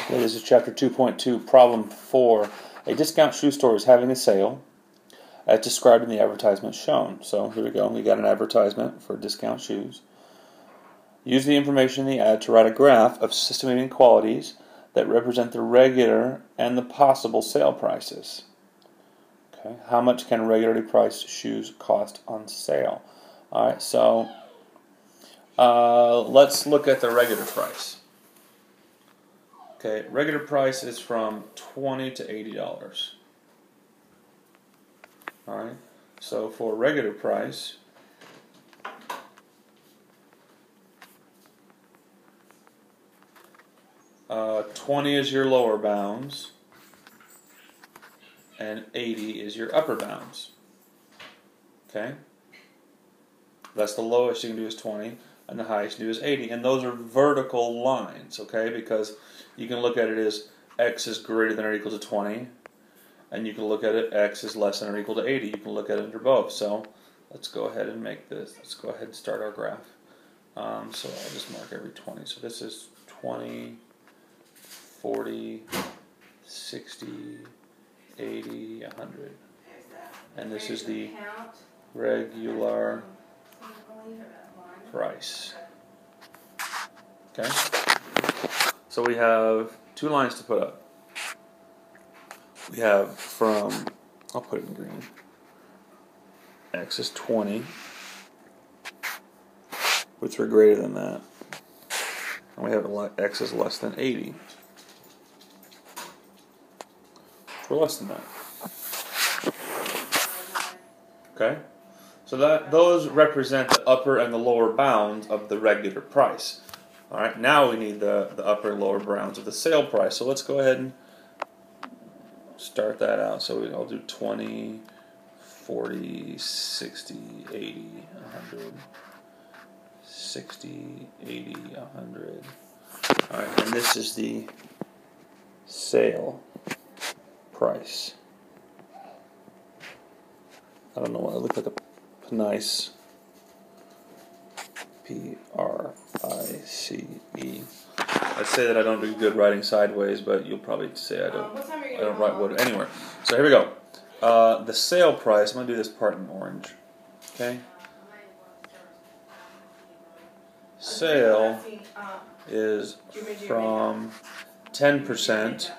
Okay, this is chapter 2.2, problem 4. A discount shoe store is having a sale as described in the advertisement shown. So here we go. We got an advertisement for discount shoes. Use the information in the ad to write a graph of system inequalities that represent the regular and the possible sale prices. Okay, how much can regularly priced shoes cost on sale? All right, so let's look at the regular price. Okay, regular price is from $20 to $80. All right, so for regular price, $20 is your lower bounds, and $80 is your upper bounds. Okay, that's the lowest you can do is $20, and the highest you can do is $80, and those are vertical lines. Okay, because you can look at it as x is greater than or equal to 20, and you can look at it x is less than or equal to 80. You can look at it under both. So let's go ahead and make this. Let's go ahead and start our graph. So I'll just mark every 20. So this is 20, 40, 60, 80, 100. And this is the regular price. Okay? So we have two lines to put up. We have from, I'll put it in green, x is 20, which are greater than that. And we have x is less than 80. We're less than that. Okay? So those represent the upper and the lower bounds of the regular price. All right, now we need the upper and lower bounds of the sale price. So let's go ahead and start that out. So I'll do 20, 40, 60, 80, 100, 60, 80, 100. All right, and this is the sale price. I don't know why it looked like a nice P-R-I-C-E. I'd say that I don't do good writing sideways, but you'll probably say I don't write wood anywhere. So here we go. The sale price, I'm going to do this part in orange. Okay? Sale is from 10%,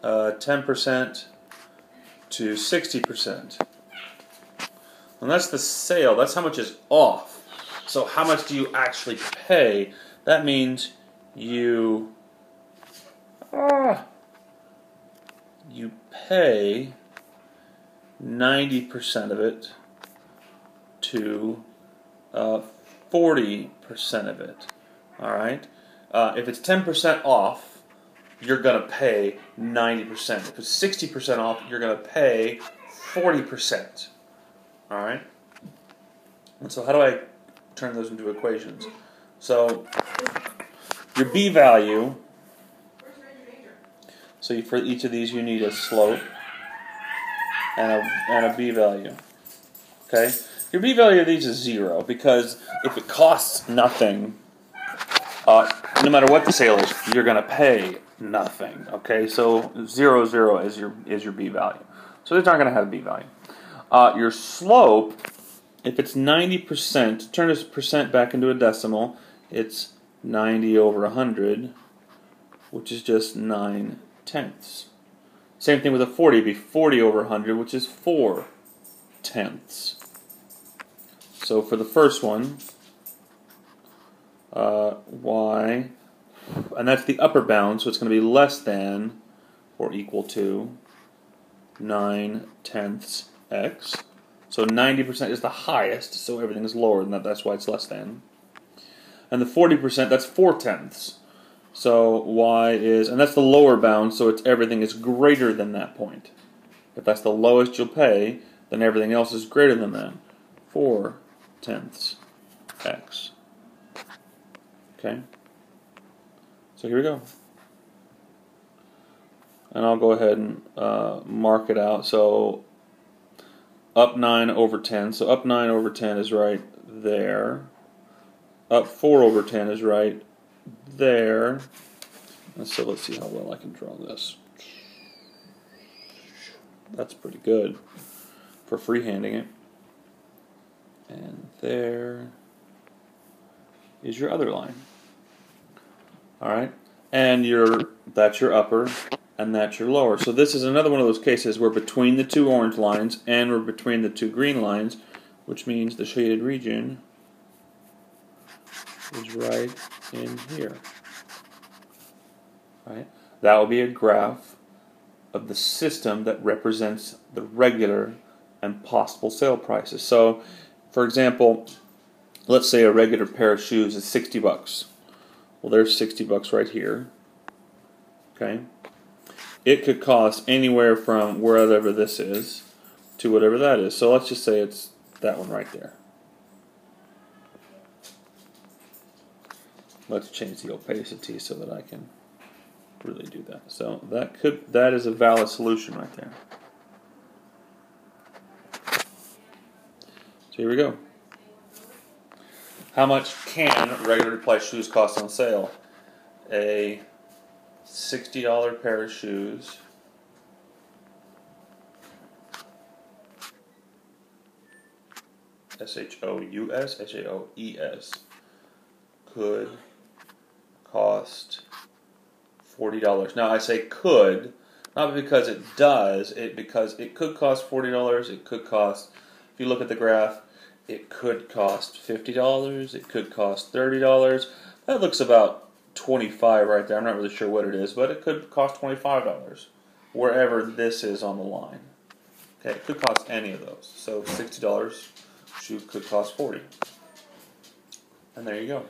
10% to 60%. And that's the sale. That's how much is off. So how much do you actually pay? That means you pay 90% of it to 40% of it. All right. If it's 10% off, you're gonna pay 90%. If it's 60% off, you're gonna pay 40%. All right. And so how do I turn those into equations? So your B value, so for each of these you need a slope and a B value. Okay? Your B value of these is 0 because if it costs nothing, no matter what the sale is, you're going to pay nothing. Okay? So 0, 0 is your B value. So these aren't going to have a B value. Your slope, if it's 90%, turn this percent back into a decimal, it's 90 over 100, which is just 9/10. Same thing with a 40, it'd be 40 over 100, which is 4/10. So for the first one, y, and that's the upper bound, so it's going to be less than or equal to 9/10 x. So 90% is the highest, so everything is lower than that. That's why it's less than. And the 40%, that's 4/10. So y is, and that's the lower bound, so it's everything is greater than that point. If that's the lowest you'll pay, then everything else is greater than that. 4/10 x. Okay? So here we go. And I'll go ahead and mark it out. So up 9 over 10. So up 9 over 10 is right there. Up 4 over 10 is right there. And so let's see how well I can draw this. That's pretty good for freehanding it. And there is your other line. Alright? And that's your upper and that's your lower. So this is another one of those cases where between the two orange lines and we're between the two green lines, which means the shaded region is right in here. Right? That will be a graph of the system that represents the regular and possible sale prices. So, for example, let's say a regular pair of shoes is 60 bucks. Well, there's 60 bucks right here. Okay? It could cost anywhere from wherever this is to whatever that is. So let's just say it's that one right there. Let's change the opacity so that I can really do that. So that is a valid solution right there. So here we go. How much can regular price shoes cost on sale? A $60 pair of shoes S-H-O-U-S, H-A-O-E-S could cost $40. Now I say could, not because it does, because it could cost $40, it could cost, if you look at the graph, it could cost $50, it could cost $30. That looks about $25 right there. I'm not really sure what it is, but it could cost $25 wherever this is on the line. Okay, it could cost any of those. So $60 shoe could cost $40. And there you go.